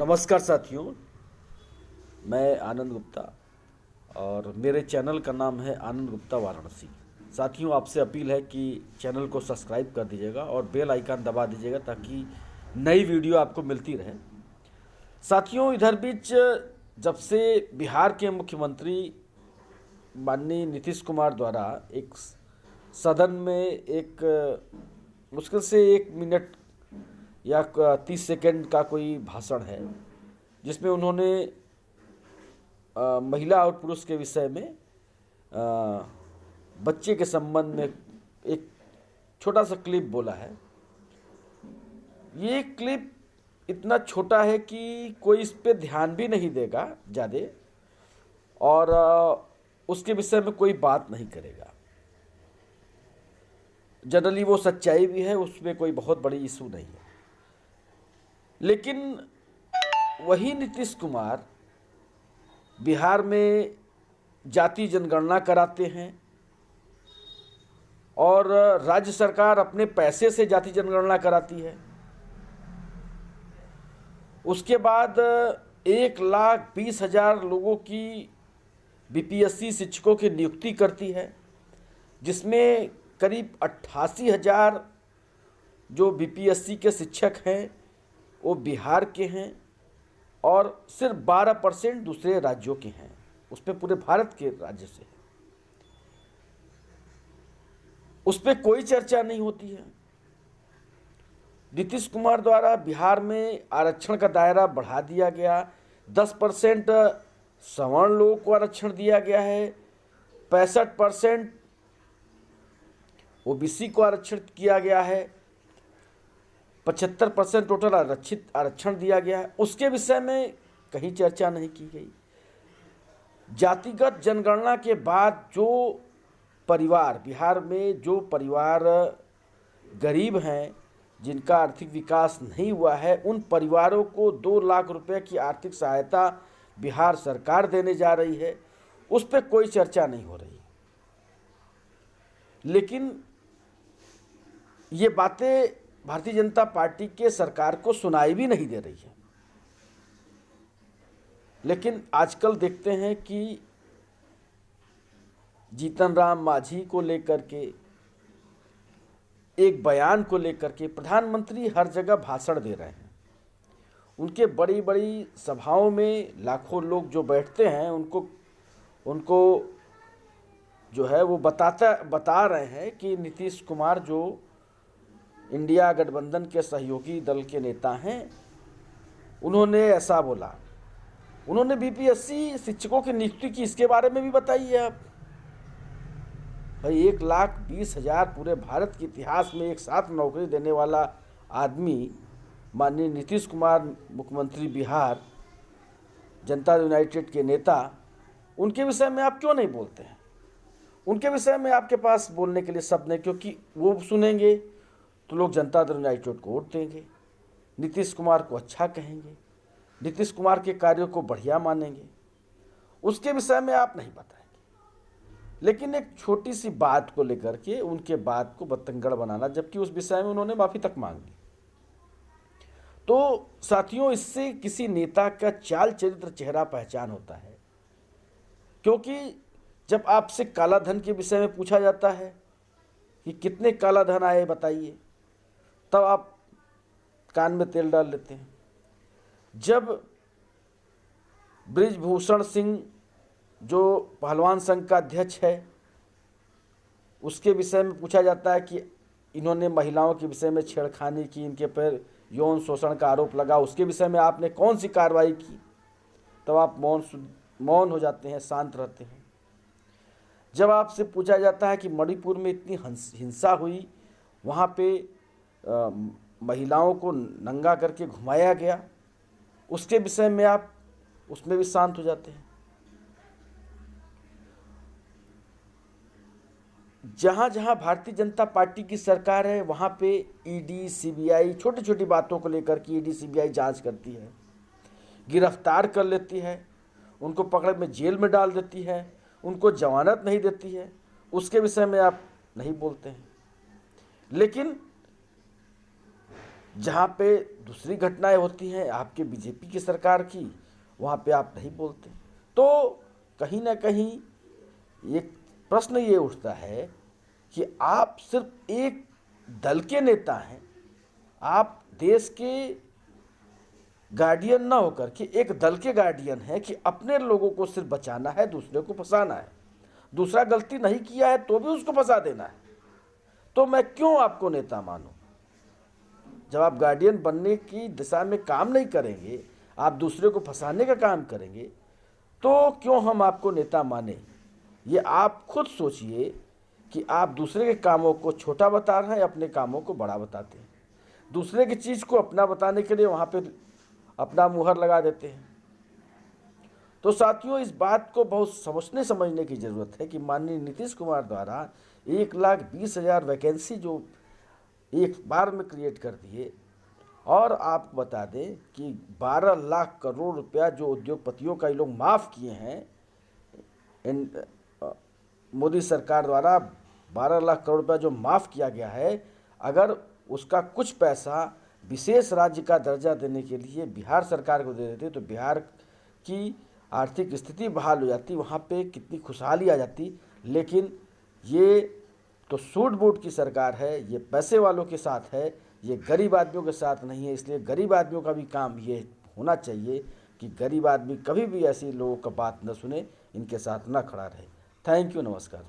नमस्कार साथियों, मैं आनंद गुप्ता और मेरे चैनल का नाम है आनंद गुप्ता वाराणसी। साथियों, आपसे अपील है कि चैनल को सब्सक्राइब कर दीजिएगा और बेल आइकन दबा दीजिएगा ताकि नई वीडियो आपको मिलती रहे। साथियों, इधर बीच जब से बिहार के मुख्यमंत्री माननीय नीतीश कुमार द्वारा एक सदन में एक मुश्किल से 1 मिनट या 30 सेकंड का कोई भाषण है जिसमें उन्होंने महिला और पुरुष के विषय में बच्चे के संबंध में एक छोटा सा क्लिप बोला है। ये क्लिप इतना छोटा है कि कोई इस पे ध्यान भी नहीं देगा ज़्यादा और उसके विषय में कोई बात नहीं करेगा। जनरली वो सच्चाई भी है, उसमें कोई बहुत बड़ी इशू नहीं है। लेकिन वही नीतीश कुमार बिहार में जाति जनगणना कराते हैं और राज्य सरकार अपने पैसे से जाति जनगणना कराती है। उसके बाद 1,20,000 लोगों की बीपीएससी शिक्षकों की नियुक्ति करती है, जिसमें करीब 88,000 जो बीपीएससी के शिक्षक हैं वो बिहार के हैं और सिर्फ 12% दूसरे राज्यों के हैं, उसमें पूरे भारत के राज्य से है। उस पर कोई चर्चा नहीं होती है। नीतीश कुमार द्वारा बिहार में आरक्षण का दायरा बढ़ा दिया गया, 10% सवर्ण लोगों को आरक्षण दिया गया है, 65% ओबीसी को आरक्षण किया गया है, 75% टोटल आरक्षण दिया गया है। उसके विषय में कहीं चर्चा नहीं की गई। जातिगत जनगणना के बाद जो परिवार बिहार में जो परिवार गरीब हैं, जिनका आर्थिक विकास नहीं हुआ है, उन परिवारों को 2 लाख रुपए की आर्थिक सहायता बिहार सरकार देने जा रही है। उस पर कोई चर्चा नहीं हो रही। लेकिन ये बातें भारतीय जनता पार्टी के सरकार को सुनाई भी नहीं दे रही है। लेकिन आजकल देखते हैं कि जीतन राम मांझी को लेकर के एक बयान को लेकर के प्रधानमंत्री हर जगह भाषण दे रहे हैं। उनके बड़ी बड़ी सभाओं में लाखों लोग जो बैठते हैं उनको जो है वो बता रहे हैं कि नीतीश कुमार जो इंडिया गठबंधन के सहयोगी दल के नेता हैं, उन्होंने ऐसा बोला। उन्होंने बीपीएससी शिक्षकों की नियुक्ति की, इसके बारे में भी बताइए आप। भाई 1,20,000 पूरे भारत के इतिहास में एक साथ नौकरी देने वाला आदमी माननीय नीतीश कुमार, मुख्यमंत्री बिहार, जनता यूनाइटेड के नेता, उनके विषय में आप क्यों नहीं बोलते हैं? उनके विषय में आपके पास बोलने के लिए शब्द नहीं, क्योंकि वो सुनेंगे तो लोग जनता दल यूनाइटेड को वोट देंगे, नीतीश कुमार को अच्छा कहेंगे, नीतीश कुमार के कार्यों को बढ़िया मानेंगे। उसके विषय में आप नहीं बताएंगे। लेकिन एक छोटी सी बात को लेकर के उनके बात को बतंगड़ बनाना, जबकि उस विषय में उन्होंने माफ़ी तक मांगी। तो साथियों, इससे किसी नेता का चाल चरित्र, चेहरा पहचान होता है। क्योंकि जब आपसे काला धन के विषय में पूछा जाता है कि कितने काला धन आए बताइए, तब आप कान में तेल डाल लेते हैं। जब बृजभूषण सिंह जो पहलवान संघ का अध्यक्ष है, उसके विषय में पूछा जाता है कि इन्होंने महिलाओं के विषय में छेड़खानी की, इनके पर यौन शोषण का आरोप लगा, उसके विषय में आपने कौन सी कार्रवाई की, तब आप मौन हो जाते हैं, शांत रहते हैं। जब आपसे पूछा जाता है कि मणिपुर में इतनी हिंसा हुई, वहाँ पे महिलाओं को नंगा करके घुमाया गया, उसके विषय में आप उसमें भी शांत हो जाते हैं। जहाँ जहाँ भारतीय जनता पार्टी की सरकार है, वहाँ पे ईडी, सीबीआई छोटी छोटी बातों को लेकर के ईडी, सीबीआई जांच करती है, गिरफ्तार कर लेती है, उनको पकड़ में जेल में डाल देती है, उनको जमानत नहीं देती है। उसके विषय में आप नहीं बोलते हैं। लेकिन जहाँ पे दूसरी घटनाएं होती हैं आपके बीजेपी की सरकार की, वहाँ पे आप नहीं बोलते। तो कहीं ना कहीं एक प्रश्न ये उठता है कि आप सिर्फ एक दल के नेता हैं, आप देश के गार्डियन ना होकर के एक दल के गार्डियन हैं कि अपने लोगों को सिर्फ बचाना है, दूसरे को फंसाना है। दूसरा गलती नहीं किया है तो भी उसको फंसा देना है। तो मैं क्यों आपको नेता मानूं? जब आप गार्डियन बनने की दिशा में काम नहीं करेंगे, आप दूसरे को फंसाने का काम करेंगे, तो क्यों हम आपको नेता माने? ये आप खुद सोचिए कि आप दूसरे के कामों को छोटा बता रहे हैं, अपने कामों को बड़ा बताते हैं। दूसरे की चीज़ को अपना बताने के लिए वहाँ पे अपना मुहर लगा देते हैं। तो साथियों, इस बात को बहुत सोचने समझने की ज़रूरत है कि माननीय नीतीश कुमार द्वारा 1,20,000 वैकेंसी जो एक बार में क्रिएट कर दिए, और आप बता दें कि 12 लाख करोड़ रुपया जो उद्योगपतियों का ये लोग माफ़ किए हैं, मोदी सरकार द्वारा 12 लाख करोड़ रुपया जो माफ़ किया गया है, अगर उसका कुछ पैसा विशेष राज्य का दर्जा देने के लिए बिहार सरकार को दे देते तो बिहार की आर्थिक स्थिति बहाल हो जाती, वहाँ पे कितनी खुशहाली आ जाती। लेकिन ये तो सूट बूट की सरकार है, ये पैसे वालों के साथ है, ये गरीब आदमियों के साथ नहीं है। इसलिए गरीब आदमियों का भी काम ये होना चाहिए कि गरीब आदमी कभी भी ऐसे लोगों का बात न सुने, इनके साथ न खड़ा रहे। थैंक यू, नमस्कार।